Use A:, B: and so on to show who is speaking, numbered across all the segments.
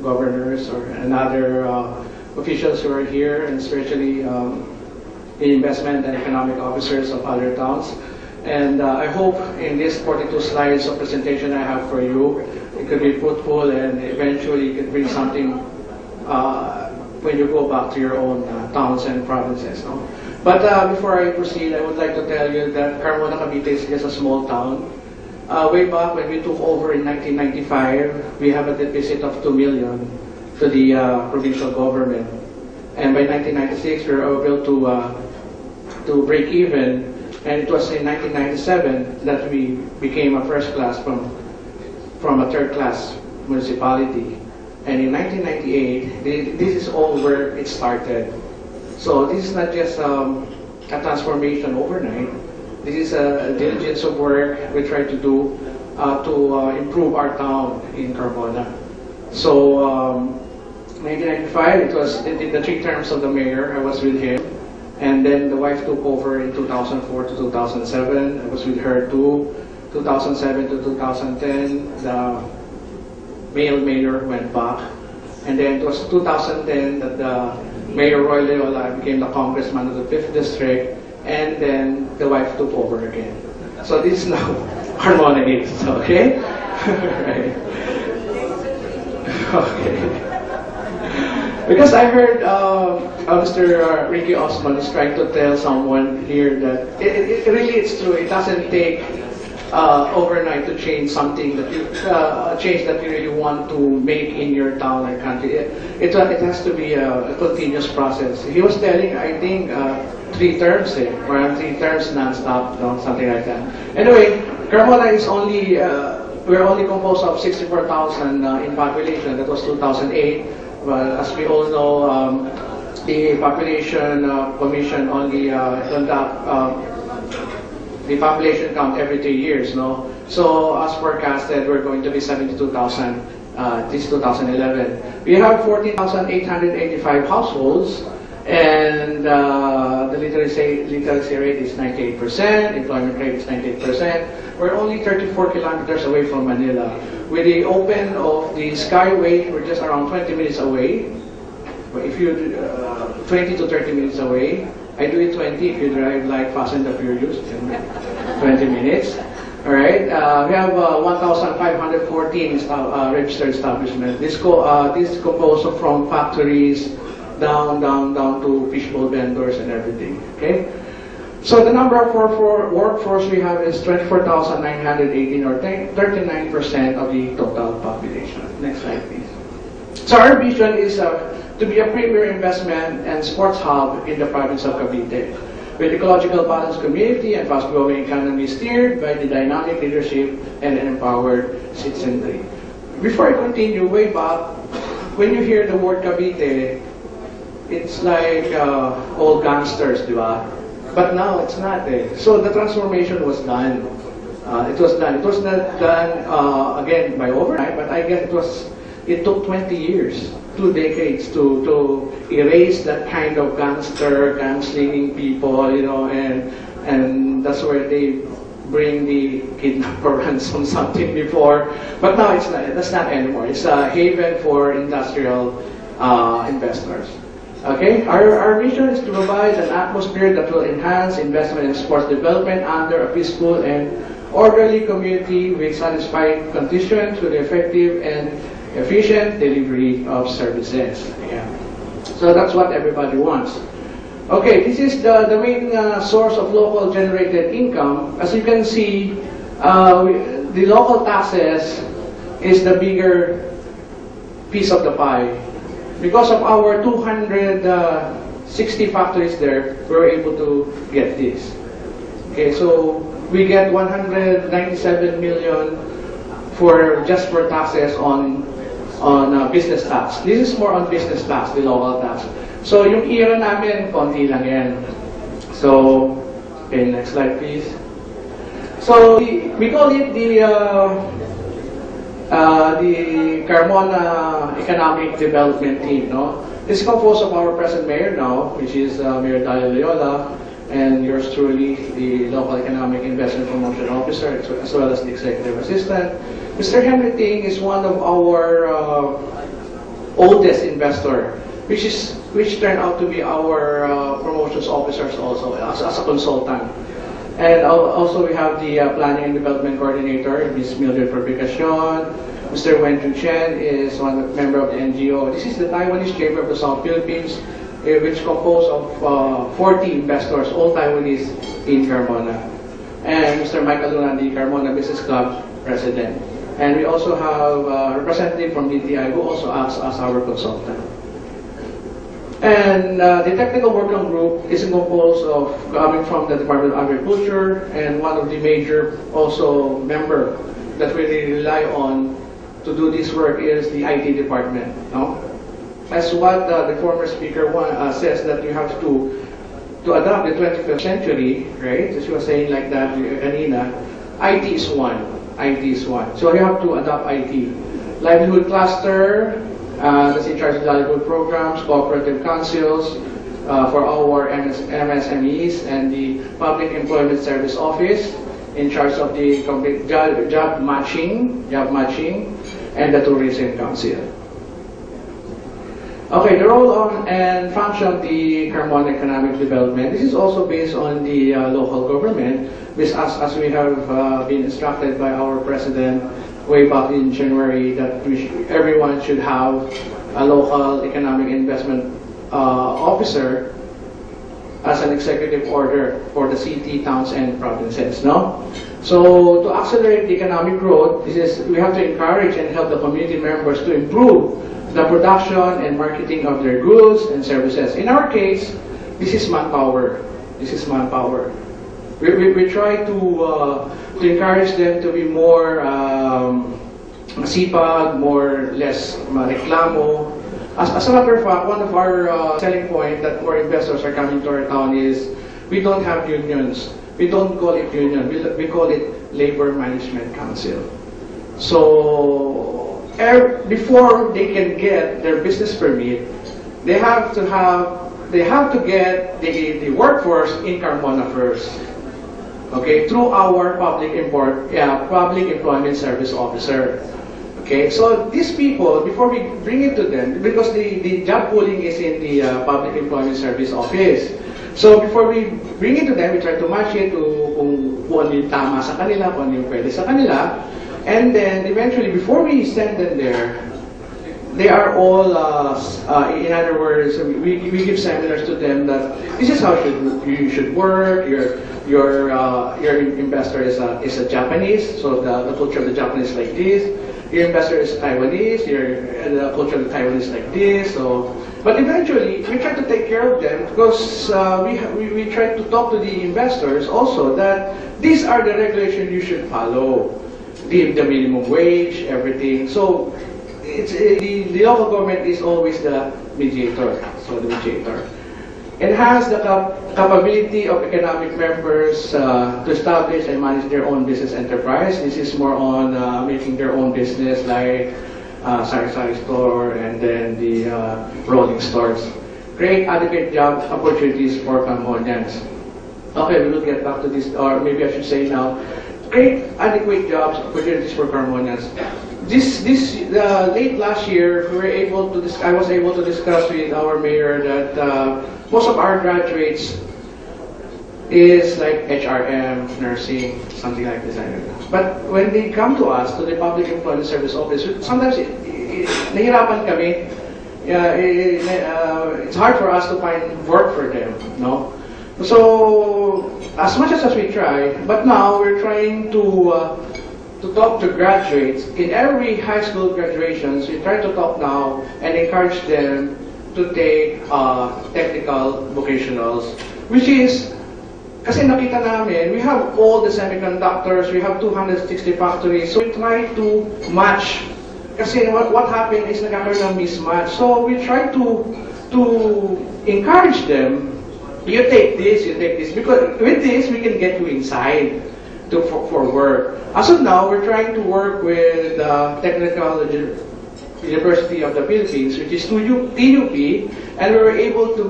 A: governors, and other officials who are here, and especially the investment and economic officers of other towns. And I hope in this 42 slides of presentation I have for you, it could be fruitful and eventually it could bring something when you go back to your own towns and provinces. No? But before I proceed, I would like to tell you that Carmona, Cavite is just a small town. Way back when we took over in 1995, we have a deficit of 2 million to the provincial government. And by 1996, we were able to break even. And it was in 1997 that we became a first class from a third class municipality. And in 1998, this is all where it started. So this is not just a transformation overnight. This is a diligence of work we try to do to improve our town in Carmona. So 1995, it was the 3 terms of the mayor. I was with him. And then the wife took over in 2004 to 2007. I was with her too. 2007 to 2010, the male mayor went back. And then it was 2010 that the Mayor Roy Leola became the congressman of the 5th District. And then the wife took over again. So this is now Carmona East, okay? Right. Okay. Because I heard Mr. Ricky Osman is trying to tell someone here that it really is true. It doesn't take overnight to change something that you change that you really want to make in your town or country. It has to be a continuous process. He was telling, I think, 3 terms, around 3 terms non-stop, something like that. Anyway, Carmona is only we're only composed of 64,000 in population. That was 2008. Well, as we all know, the population commission only conduct the population count every 3 years, no? So as forecasted, we're going to be 72,000 this 2011. We have 14,885 households, and the literacy rate is 98%, employment rate is 98%. We're only 34 kilometers away from Manila. With the open of the Skyway, we're just around 20 minutes away. But if you 20 to 30 minutes away, I do it 20 if you drive like Fast and the Furious, 20 minutes. All right. We have 1,514 registered establishments. This is composed from factories down to fishbowl vendors and everything. Okay. So the number of workforce we have is 24,918, or 39% of the total population. Next slide, please. So our vision is to be a premier investment and sports hub in the province of Cavite, with ecological balanced community and fast-growing economy steered by the dynamic leadership and empowered citizenry. Before I continue, way back, when you hear the word Cavite, it's like old gangsters, di ba? But now it's not. So the transformation was done. It was done. It was not done again by overnight, but I guess it took 20 years, 2 decades to erase that kind of gunslinging people, you know, and that's where they bring the kidnapper ransom something before. But now it's not. That's not anymore. It's a haven for industrial investors. Okay, our mission is to provide an atmosphere that will enhance investment in sports development under a peaceful and orderly community with satisfying conditions with effective and efficient delivery of services. Yeah. So that's what everybody wants. Okay, this is the main source of local generated income. As you can see, the local taxes is the bigger piece of the pie. Because of our 260 factories there, we were able to get this. Okay, so we get 197 million just for taxes on business tax. This is more on business tax, the local tax. So yung era namin, konti lang yan. So, okay, next slide please. So we call it the Carmona Economic Development Team, no? This is composed of our present mayor now, which is Mayor Dario Leola, and yours truly, the Local Economic Investment Promotion Officer, as well as the Executive Assistant. Mr. Henry Ting is one of our oldest investor, which turned out to be our promotions officers also as a consultant. And also we have the Planning and Development Coordinator, Ms. Mildred Fabricacion. Mr. Wenju Chen is one member of the NGO. This is the Taiwanese Chamber of the South Philippines, which composed of 40 investors, all Taiwanese in Carmona. And Mr. Michael Luna, the Carmona Business Club President. And we also have a representative from DTI who also acts as our consultant. And the technical working group is composed of coming from the Department of Agriculture, and one of the major also member that we really rely on to do this work is the IT department. No? As what the former speaker says, that you have to adapt the 25th century, right? As you were saying like that, kanina, IT is one. IT is one. So you have to adopt IT. Livelihood cluster, that's in charge of livelihood programs, cooperative councils for our MSMEs, and the Public Employment Service Office in charge of the job matching, and the Tourism Council. Okay, the role and function of the Carmona Economic Development. This is also based on the local government, which as we have been instructed by our President way back in January, that everyone should have a local economic investment officer as an executive order for the city, towns, and provinces. No? So to accelerate the economic growth, we have to encourage and help the community members to improve the production and marketing of their goods and services. In our case, this is manpower. This is manpower. We try to encourage them to be more masipag, less reklamo. As a matter of fact, one of our selling point that more investors are coming to our town is we don't have unions. We don't call it union. We call it Labor Management Council. So before they can get their business permit, they have to get the workforce in Carmona first. Okay, through our Public Employment Service Officer. Okay, so these people, before we bring it to them, because the job pooling is in the Public Employment Service Office. So before we bring it to them, we try to match it to kung ano yung tama sa kanila, kung ano yung pwede sa kanila. And then eventually, before we send them there, they are all, in other words, we give seminars to them that this is how you should work. Your investor is a Japanese, so the culture of the Japanese is like this. Your investor is Taiwanese, the culture of the Taiwanese is like this. So, but eventually, we try to take care of them because we try to talk to the investors also that these are the regulations you should follow. The minimum wage, everything. So the local government is always the mediator. So the mediator. Enhance the capability of economic members to establish and manage their own business enterprise. This is more on making their own business, like sari-sari store and then the rolling stores. Create adequate job opportunities for Cambodians. Okay, we will get back to this, or maybe I should say now. Create adequate jobs opportunities for Cambodians. Late last year, I was able to discuss with our mayor that most of our graduates is like HRM, nursing, something like this. But when they come to us, to the Public Employment Service Office, sometimes nahirapan kami. It's hard for us to find work for them, no? So, as much as we try, but now we're trying to talk to graduates. In every high school graduations, we try to talk now and encourage them to take technical vocationals, which is, kasi nakita namin, we have all the semiconductors, we have 260 factories, so we try to match. Kasi what happened is nagkakaroon ng mismatch. So we try to encourage them, you take this, because with this, we can get you inside for work. As of now, we're trying to work with Technical University of the Philippines, which is TUP, and we were able to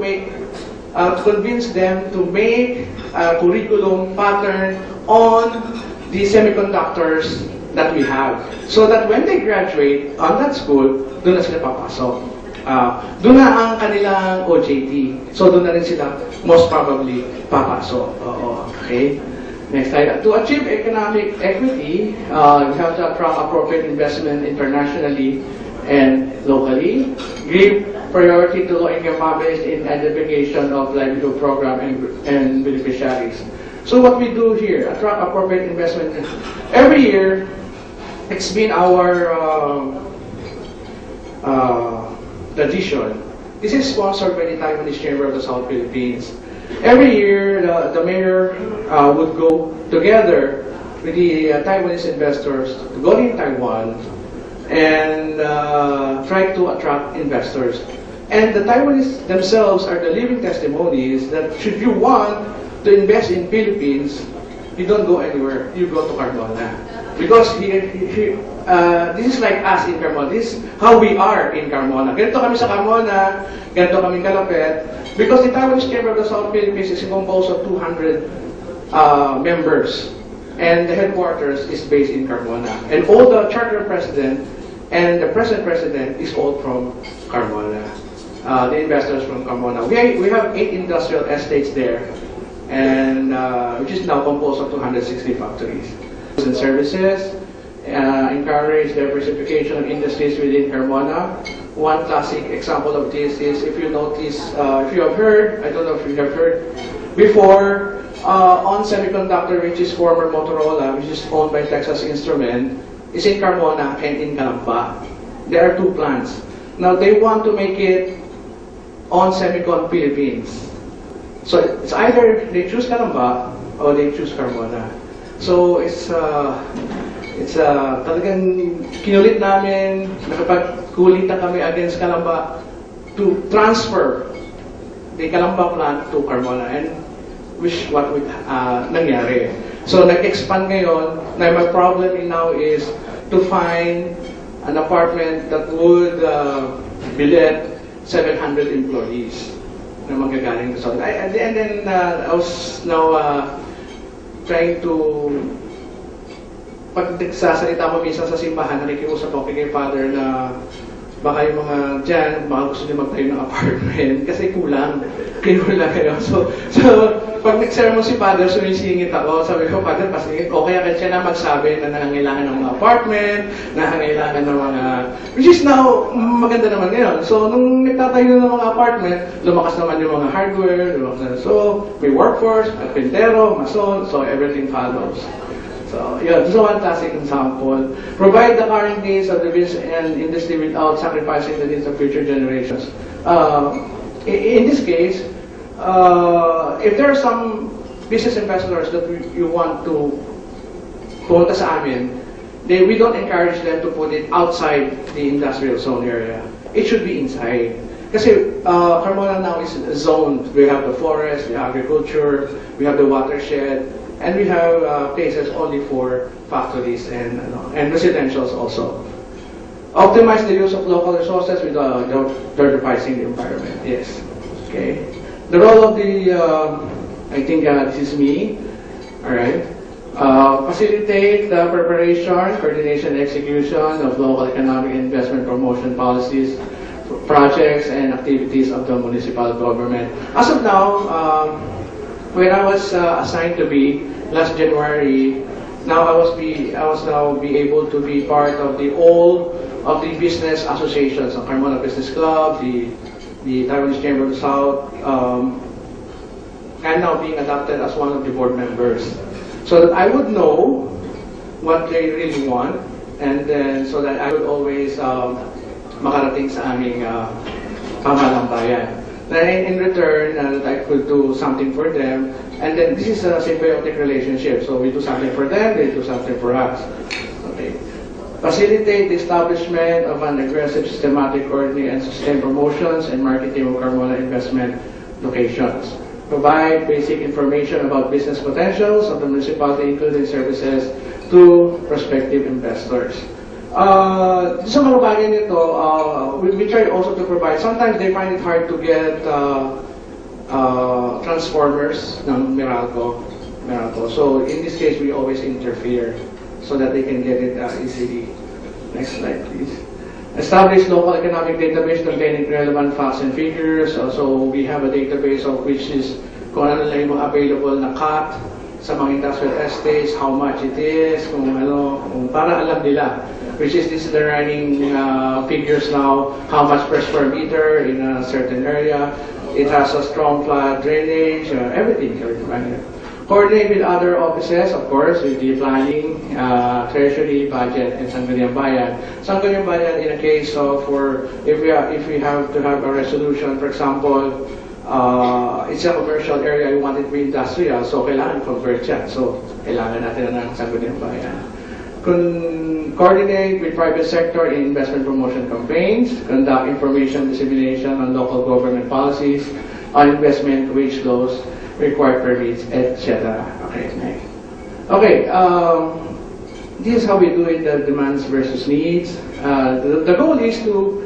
A: convince them to make curriculum pattern on the semiconductors that we have. So that when they graduate on that school, doon na sila papasok. Doon na ang kanilang OJT. So doon na rin sila most probably papasok. Okay? Next slide. To achieve economic equity, we have to attract appropriate investment internationally and locally. Give priority to low-income families in identification of livelihood program and beneficiaries. So what we do here, attract appropriate investment. Every year, it's been our tradition. This is sponsored by the Taiwanese Chamber of the South Philippines. Every year, the mayor would go together with the Taiwanese investors to go in Taiwan and try to attract investors. And the Taiwanese themselves are the living testimonies that should you want to invest in Philippines, you don't go anywhere, you go to Carmona. Because this is like us in Carmona. This is how we are in Carmona. Ganito kami sa Carmona, ganito kami Kalapet. Because the Taiwanese Chamber of the South Philippines is composed of 200 members. And the headquarters is based in Carmona. And all the charter president and the present president is all from Carmona. The investors from Carmona. We have 8 industrial estates there, and which is now composed of 260 factories. And services, encourage diversification of industries within Carmona. One classic example of this is, if you notice, if you have heard, I don't know if you have heard before, ON Semiconductor, which is former Motorola, which is owned by Texas Instrument, is in Carmona and in Calamba. There are 2 plants. Now they want to make it ON Semicon Philippines. So it's either they choose Calamba or they choose Carmona. So it's talagang kinulit namin, nakapagkulitan kami against Calamba to transfer the Calamba plant to Carmona, and which what would nangyari. So nag-expand ngayon. Now my problem now is to find an apartment that would bilet 700 employees na manggagaling sa and then I was now trying to, pag nagsasalita mo minsan sa simbahan, nakikiusap ako kay Father na baka yung mga dyan, baka gusto niyo magtayo ng apartment kasi kulang kayo. So pag nag-sermon si Father, sumisingit ako. Sabi ko, Father, pasingit. O kaya siya na magsabi na nangangailangan ng mga apartment, nangangailangan ng mga, which is now, maganda naman ngayon. So nung nagtatayo ng mga apartment, lumakas naman yung mga hardware, so may workforce, pintero, mason, so everything follows. So, yeah, this is one classic example. Provide the current needs of the business and industry without sacrificing the needs of future generations. In this case, if there are some business investors that you want to punta sa amin, we don't encourage them to put it outside the industrial zone area. It should be inside. Kasi Carmona now is zoned. We have the forest, the agriculture, we have the watershed, and we have places only for factories and residentials also. Optimize the use of local resources without jeopardizing the environment. Yes. Okay. The role of the, I think this is me. All right. Facilitate the preparation, coordination, and execution of local economic investment promotion policies, projects, and activities of the municipal government. As of now, when I was assigned to be last January, now I was now be able to be part of all of the business associations, the Carmona Business Club, the Taiwanese Chamber of the South, and now being adopted as one of the board members, so that I would know what they really want, and then so that I would always makarating sa aming pamahalang bayan. Then in return, that I could do something for them, and then this is a symbiotic relationship. So we do something for them, they do something for us. Okay. Facilitate the establishment of an aggressive, systematic, orderly, and sustained promotions and marketing of Carmona investment locations. Provide basic information about business potentials of the municipality, including services to prospective investors. Sa mga bagay nito, we try also to provide, sometimes they find it hard to get transformers ng Meralco. So in this case, we always interfere so that they can get it easily. Next slide, please. Establish local economic database containing relevant facts and figures. So we have a database of which is kung ano lang yung available na cut sa mga industrial estates, how much it is, kung para alam nila. Which is this is the running figures now, how much per square meter in a certain area. It has a strong flood drainage, everything. Coordinate with other offices, of course, with the planning, treasury, budget, and Sangguniang Bayan. Sangguniang Bayan, in a case of, if we have to have a resolution, for example, it's a commercial area, we want it to be industrial, so kailangan convert yan. So, kailangan natin ng Sangguniang Bayan. Coordinate with private sector in investment promotion campaigns, conduct information dissemination on local government policies, on investment, wage laws, required permits, etc. Okay, next. Okay, this is how we do it, the demands versus needs. The goal is to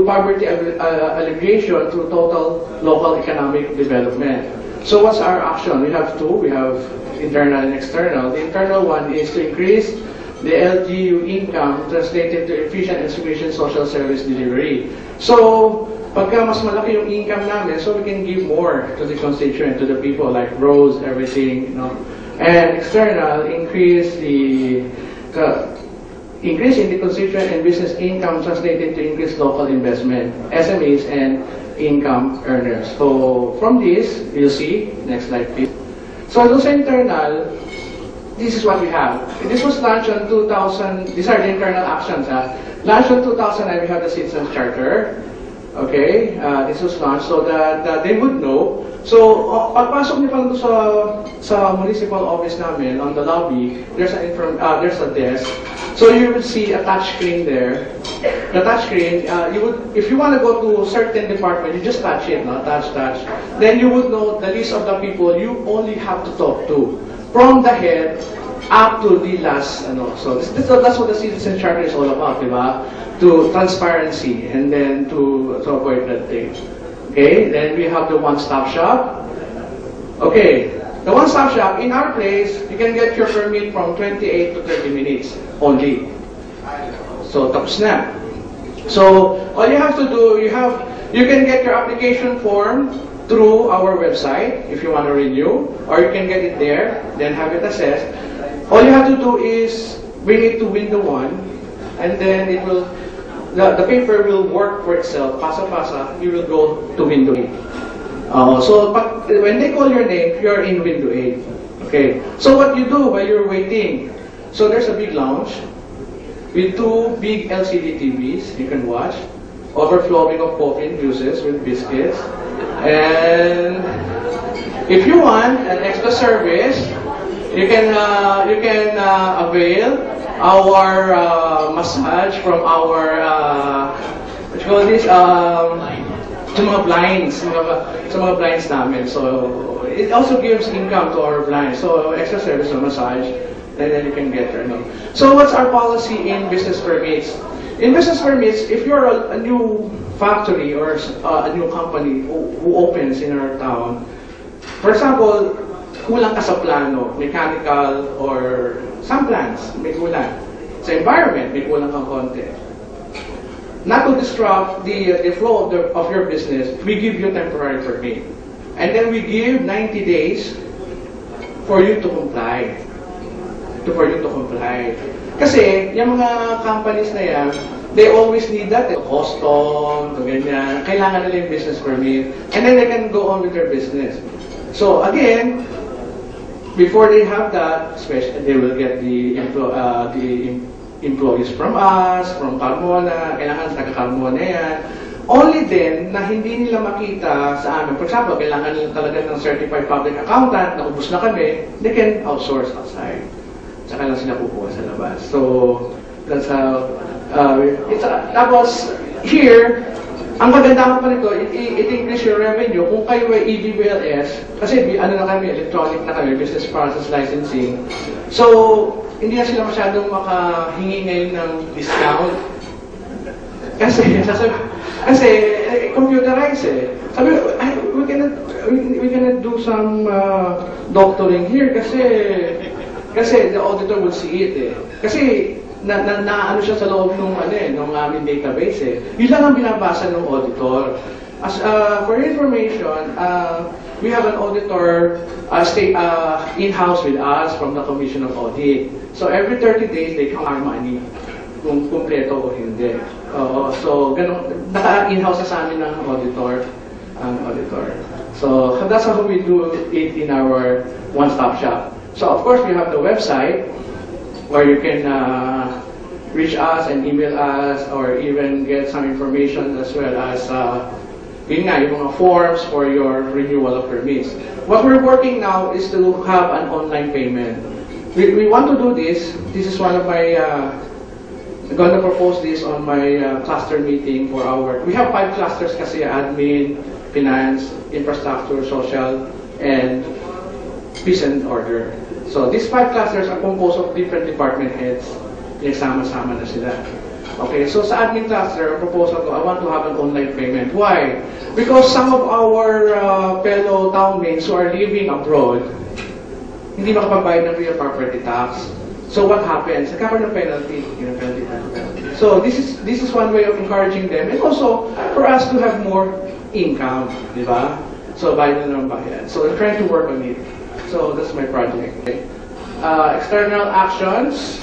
A: poverty alleviation through total local economic development. So what's our action? We have two. We have internal and external. The internal one is to increase the LGU income translated to efficient and sufficient social service delivery. So, pagka mas malaki yung income namin, so we can give more to the constituent, to the people, like roads, everything, And external, increase in the constituent and business income translated to increased local investment, SMEs, and income earners. So, from this, you'll see, next slide please. So, those internal, this is what we have. This was launched in 2000, these are the internal actions. Launched in 2009, we have the Citizens Charter. Okay, this was launched so that they would know. So, pagpasok niyo pa lang sa municipal office namin, on the lobby, there's a desk. So you will see a touch screen there. The touch screen, if you want to go to a certain department, you just touch it, touch. Then you would know the list of the people you only have to talk to, from the head up to the last. So that's what the Citizen Charter is all about, diba? To transparency and then to avoid that thing. Okay, then we have the one-stop shop. Okay, the one-stop shop, in our place, you can get your permit from 28 to 30 minutes only. So, tapos na. So, all you have to do, you can get your application form through our website if you want to renew, or you can get it there, then have it assessed. All you have to do is bring it to window 1, and then it will, the paper will work for itself, pasa-pasa, you will go to window 8. So when they call your name, you're in window 8. Okay. So what you do while you're waiting? So there's a big lounge with 2 big LCD TVs you can watch, overflowing of coffee and juices with biscuits. And if you want an extra service, you can avail our massage from our what you call this sa mga blinds namin. So it also gives income to our blinds. So extra service of massage, and then you can get there. So what's our policy in business permits? In business permits, if you're a new factory or a new company who opens in our town, for example, kulang ka sa plano, mechanical or some plans, may kulang. Sa environment, may kulang kang konti. Not to disrupt the flow of your business, we give you temporary permit. And then we give 90 days for you to comply. Kasi, yung mga companies na yan, they always need that. Custom, ganyan. Kailangan nila yung business permit. And then they can go on with their business. So again, before they have that, especially they will get the employees from us, from Carmona, kailangan sa Carmona yan. Only then, na hindi nila makita sa amin. For example, kailangan nila talaga ng certified public accountant, naubos na kami, they can outsource outside. Saka lang sila kukuha sa labas. So, that's how, tapos, here, ang maganda pa nito, it increase your revenue. Kung kayo ay EBBLS, kasi na kami, electronic na kami, business process licensing. So, hindi na sila masyadong makahingi ngayon ng discount. Kasi computerized eh. Sabi, we we cannot do some doctoring here kasi the auditor will see it eh. Kasi ano siya sa loob nung aming database eh. Yun lang ang binabasa ng auditor. As for information, we have an auditor stay in-house with us from the Commission of Audit. So every 30 days they count our money kung kumpleto o hindi. So ganun, naka-in-house sa amin ng auditor. So that's how we do it in our one-stop shop. So of course we have the website where you can reach us and email us or even get some information as well as yung mga forms for your renewal of permits. What we're working now is to have an online payment. We want to do this. This is one of my I'm going to propose this on my cluster meeting for our. We have 5 clusters kasi admin, finance, infrastructure, social, and peace and order. So these 5 clusters are composed of different department heads. Pinagsama-sama na sila. Okay, so sa admin cluster, proposal ko, I want to have an online payment. Why? Because some of our fellow townmates who are living abroad, hindi makapagbayad ng real property tax. So what happens? Nagkakaroon ng penalty. So this is one way of encouraging them and also for us to have more income, di ba? So bayad na ng bayad. So we're trying to work on it. So that's my project. Okay. External actions.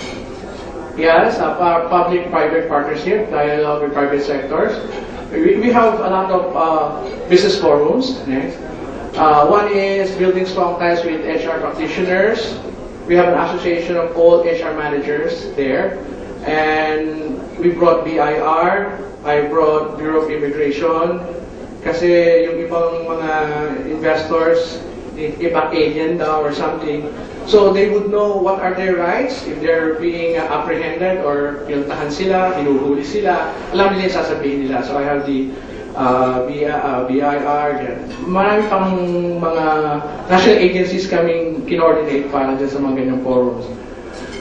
A: Yes, public-private partnership, dialogue with private sectors. We have a lot of business forums. Next. One is building strong ties with HR practitioners. We have an association of all HR managers there. And we brought BIR. I brought Bureau of Immigration. Kasi yung ibang mga investors, iba alien daw or something. So they would know what are their rights if they're being apprehended or pinuntahan sila, hinuhuli sila. Alam nila yung sasabihin nila. So I have the BIR. Marami pang mga national agencies kaming kinoordinate para dyan sa mga ganyang forums.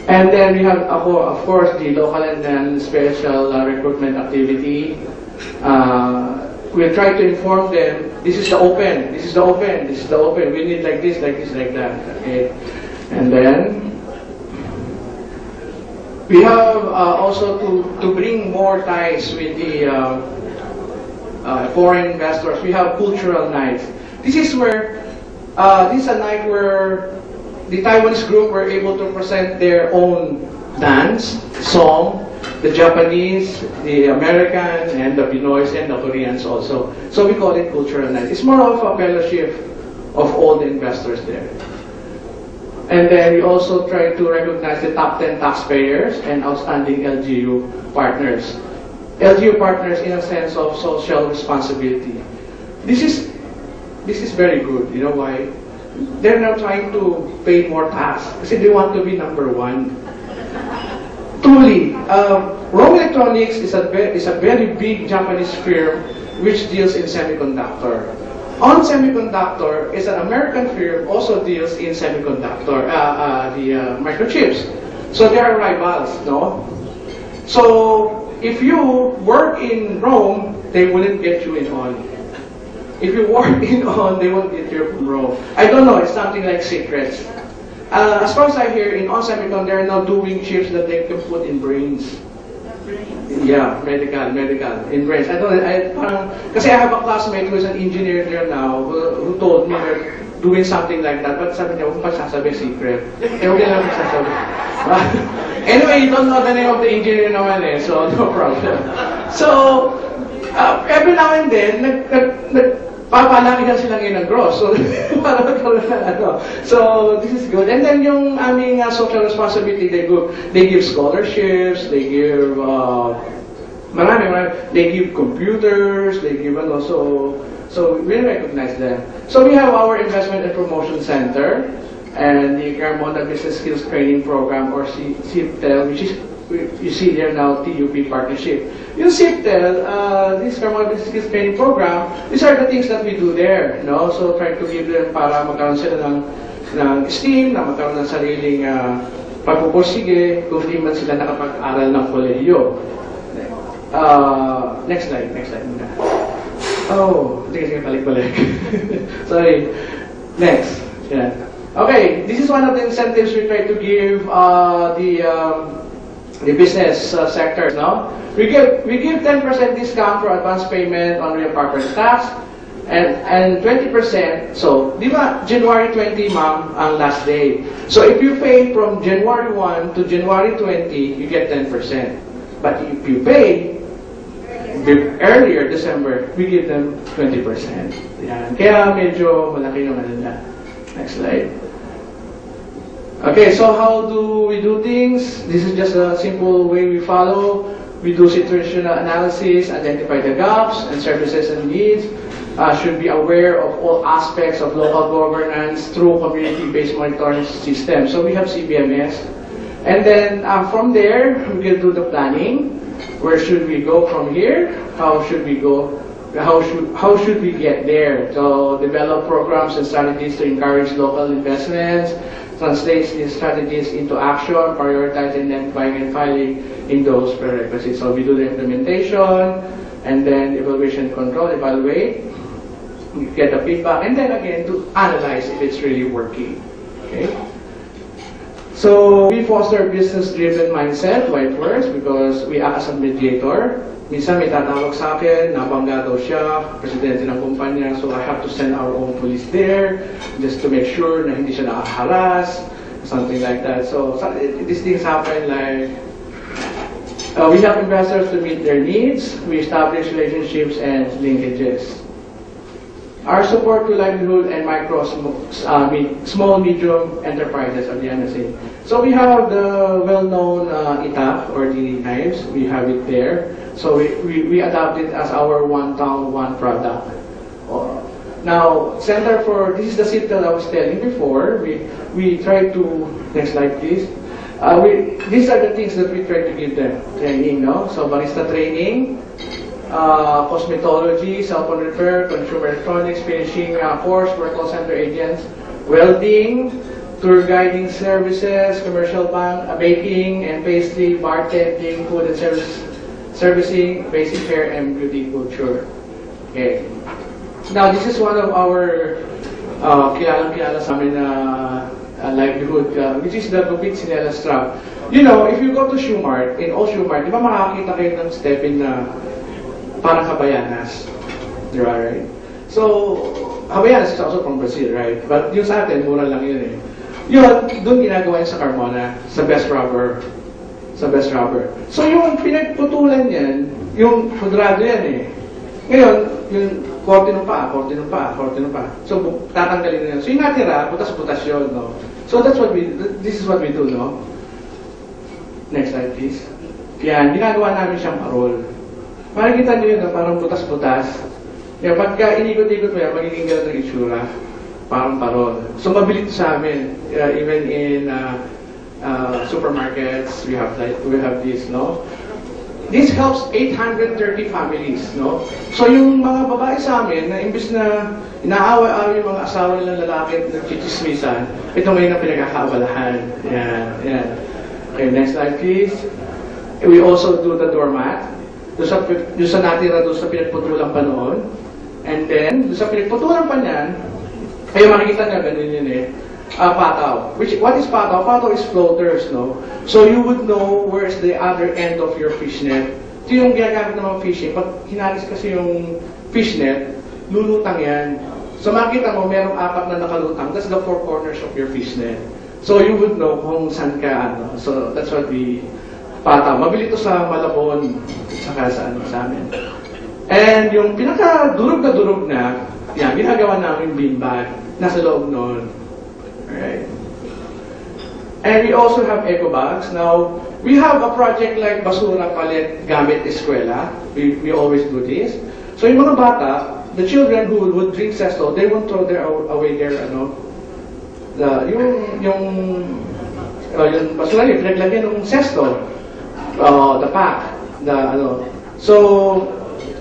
A: And then we have, of course, the local and special recruitment activity. We'll try to inform them, this is the open, this is the open, this is the open. We need like this, like that. Okay. And then we have also to bring more ties with the foreign investors. We have cultural nights. This is where this is a night where the Taiwanese group were able to present their own dance, song, the Japanese, the American, and the Pinoys, and the Koreans also. So we call it cultural night. It's more of a fellowship of all the investors there. And then we also try to recognize the top 10 taxpayers and outstanding LGU partners. LGU partners in a sense of social responsibility. This is very good. You know why? They're now trying to pay more tax because they want to be number 1. Truly, Rome Electronics is a very big Japanese firm which deals in semiconductor. On Semiconductor is an American firm also deals in semiconductor, the microchips. So they are rivals, no? So if you work in Rome, they wouldn't get you in on. If you work in on, they won't get you from Rome. I don't know, it's something like secrets. As far as I hear, in On Semicon, they're now doing chips that they can put in brains. Yeah, medical, in brains. I don't know, kasi I have a classmate who is an engineer there now who told me they're doing something like that. But sabi niya, huwag pa sasabi secret. Huwag niya lang sasabi. Anyway, you don't know the name of the engineer naman eh, so no problem. So, every now and then, papalakihan silang yun ng gross. So, para magkaroon na ano. So, this is good. And then yung aming social responsibility, they give scholarships, they give, marami. They give computers, they give ano, so we recognize them. So we have our Investment and Promotion Center and the Carmona Business Skills Training Program or CIPTEL, which is, you see there now, TUP partnership. Yung CIPTEL, this Carmona Business Skills Training Program, these are the things that we do there, no? So try to give them para magkaroon sila ng esteem, na magkaroon ng sariling pagpupursige kung di man sila nakapag-aral ng kolehiyo. Next slide muna. Oh, sige, balik-balik. Sorry. Next. Yeah. Okay, this is one of the incentives we try to give the business sector. No, we give 10% discount for advance payment on real property tax, and 20%. So, di ba, January 20, ma'am, ang last day. So, if you pay from January 1 to January 20, you get 10%. But if you pay earlier, December, we give them 20%. Yan. Kaya medyo malaki yung ano na. Next slide. Okay, so how do we do things? This is just a simple way we follow. We do situational analysis, identify the gaps and services and needs. Should be aware of all aspects of local governance through community-based monitoring system. So we have CBMS. And then from there, we will do the planning. Where should we go from here? How should we go? How should we get there? So develop programs and strategies to encourage local investments, translate these strategies into action, prioritize identifying and filing in those prerequisites. So we do the implementation, and then evaluation control, evaluate, get the feedback, and then again to analyze if it's really working. Okay. So we foster business-driven mindset, white words, because we act as a mediator. Minsan may tatawag sa akin, nabangga daw siya, presidente ng kumpanya, so I have to send our own police there just to make sure na hindi siya nakaharas, something like that. So these things happen like, we help investors to meet their needs, we establish relationships and linkages. Our support to livelihood and small, medium enterprises of the NSA. So we have the well-known ITA, or the knives, we have it there. So we adopt it as our one town, one product. Now, Center for, this is the CITEL I was telling before, we try to, next slide please. These are the things that we try to give them, training, no? So barista training, cosmetology, cell phone repair, consumer electronics, finishing course for call center agents, welding, tour guiding services, commercial bank, baking and pastry, bartending, food and servicing, basic hair and beauty culture. Okay. Now this is one of our kilalang-kilala sa amin na livelihood, which is the Gupit Sinela Strap. You know, if you go to Shoe Mart, in all Shoe Mart, di ba makakita kayo ng step-in na parang Habayanas, di ba, right? So, Habayanas is also from Brazil, right? But yung sa atin, mura lang yun eh. Yun, doon ginagawa yun sa Carmona, sa Best Rubber. Sa Best Rubber. So yung pinagputulan yan, yung kudrado yan eh. Ngayon, yung korte ng paa. So, tatanggalin na yan. So yung natira, butas-butas yun, no? So that's what this is what we do, no? Next slide, please. Yan, ginagawa namin siyang parol. Makikita nyo yun, parang butas-butas. Kaya pagka inikot-ikot mo yan, magiging gano'n ng itsura. Parang parol. So mabilis sa amin. Even in supermarkets, we have this, no? This helps 830 families, no? So yung mga babae sa amin, na imbis na inaawa-awa yung mga asawa nilang lalaki at nagchichismisan, ito ngayon ang pinagkakaabalahan. Yan. Okay, next slide please. We also do the doormat. Doon sa natira doon sa pinagputulan pa noon. And then, doon sa pinagputulan pa niyan, kayo makikita niya, ganun yun eh. Pataw. What is pataw? Pataw is floaters, no? So you would know where's the other end of your fishnet. Ito yung ginagamit ng mga fishing. Pag hinalis kasi yung fishnet, lulutang yan. So makikita mo, merong apat na nakalutang. That's the four corners of your fishnet. So you would know kung saan ka, ano. So that's what we pataw. Mabili ito sa Malabon, saka sa amin. And yung pinaka-durog na, yan, ginagawa namin beanbag. Nasa loob noon. Alright. And we also have eco bags. Now, we have a project like Basura Palit Gamit Eskwela. We always do this. So yung mga bata, the children who would drink sesto, they won't throw away their, yung basura yun, pinaglagyan ng sesto. The pack, So,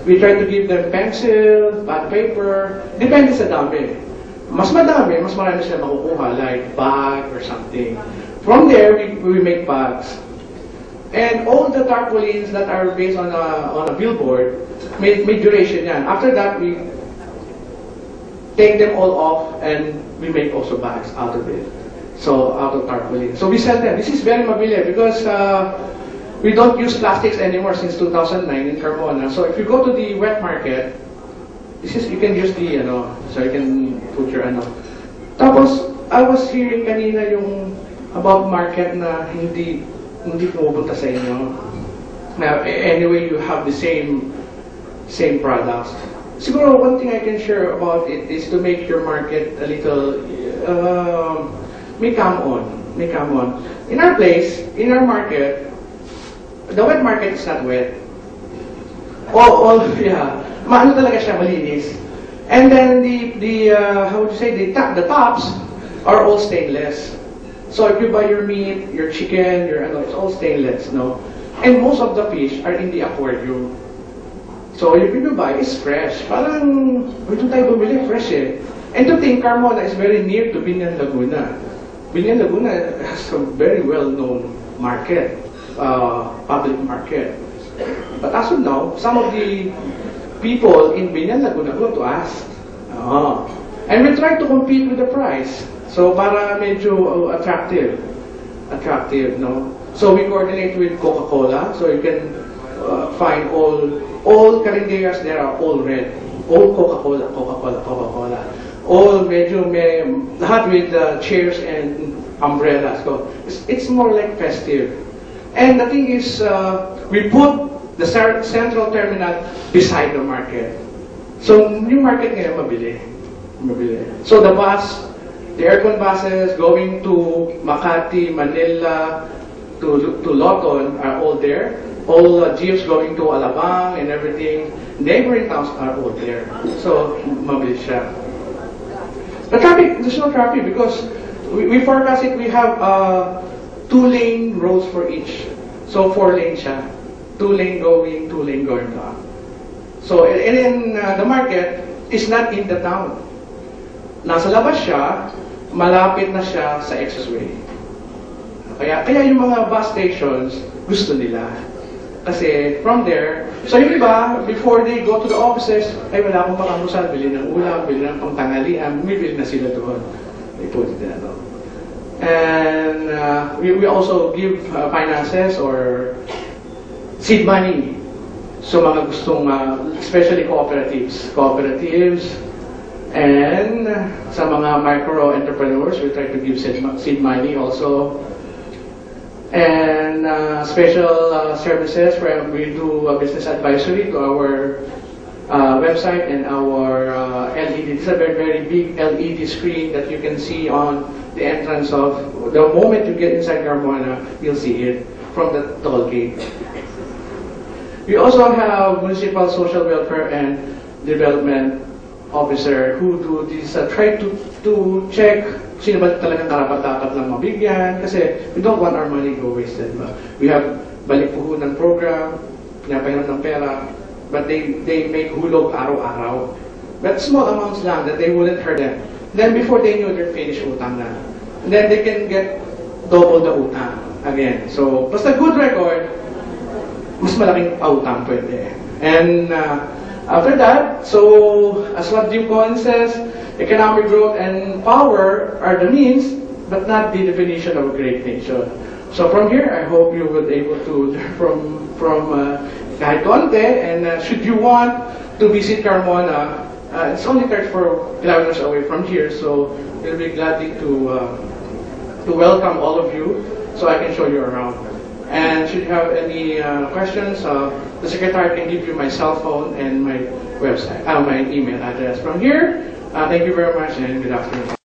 A: we try to give them pencil, pad paper, depende sa dami. Mas madami, mas marami sila makukuha, like bag or something. From there, we make bags. And all the tarpaulins that are based on a billboard, may duration yan. After that, we take them all off and we make also bags out of it. So, out of tarpaulin. So we sell them. This is very mabili because we don't use plastics anymore since 2009 in Carmona. So if you go to the wet market, you can use the, so you can put your, Tapos, I was hearing kanina yung about market na hindi pumupunta sa inyo. Now, anyway, you have the same products. Siguro, one thing I can share about it is to make your market a little, may come on. In our place, in our market, the wet market is not wet. Maano talaga siya, malinis. And then how would you say, the tops are all stainless. So if you buy your meat, your chicken, it's all stainless, no? And most of the fish are in the aquarium. So if you buy, it's fresh. Parang, ito tayo bumili, fresh eh. And to think, Carmona is very near to Binyan Laguna. Binyan Laguna has a very well-known market, public market. But as of now, some of the people in Binyan Laguna go to us. And we try to compete with the price. So para medyo attractive, no? So we coordinate with Coca-Cola, so you can find all carinderas there are all red. All Coca-Cola. All medyo lahat with chairs and umbrellas. So it's more like festive. And the thing is, we put the central terminal beside the market. So new market ngayon mabili. So the aircon buses going to Makati, Manila, to Lawton are all there. All jeeps going to Alabang and everything. Neighboring towns are all there. So mabili siya. The traffic, there's no traffic because we forecast it. We have 2-lane roads for each. So 4-lane siya. 2-lane going, 2-lane going back. So, and then the market is not in the town. Nasa labas siya, malapit na siya sa expressway. Kaya yung mga bus stations, gusto nila. Kasi from there, so yung iba, before they go to the offices, ay wala akong makamusal, bili ng ulam, bili ng pangtanghalian, bumibili na sila doon. They put it there, no? And we also give finances or seed money. So mga gustong, especially cooperatives, and sa mga micro entrepreneurs, we try to give seed money also. And special services where we do business advisory to our website and our LED. It's a very, very big LED screen that you can see on the entrance of, the moment you get inside Carmona, you'll see it from the toll gate. We also have Municipal Social Welfare and Development Officer who do this, try to check sino ba talagang karapat-dapat lang mabigyan kasi we don't want our money go wasted. We have balik-puhunan program, pinapahiram ng pera, but they make hulog araw-araw. But small amounts lang that they wouldn't hurt them. Then before they knew, they're finished utang na. And then they can get double the utang again. So, basta good record, mas malaking pautang pwede. And after that, so as what Jim Cohen says, economic growth and power are the means, but not the definition of a great nation. So from here, I hope you will be able to learn from kahit konti. And should you want to visit Carmona, it's only 34 kilometers away from here, so we'll be glad to welcome all of you, so I can show you around. And should you have any questions, the secretary can give you my cell phone and my website, my email address. From here, thank you very much and good afternoon.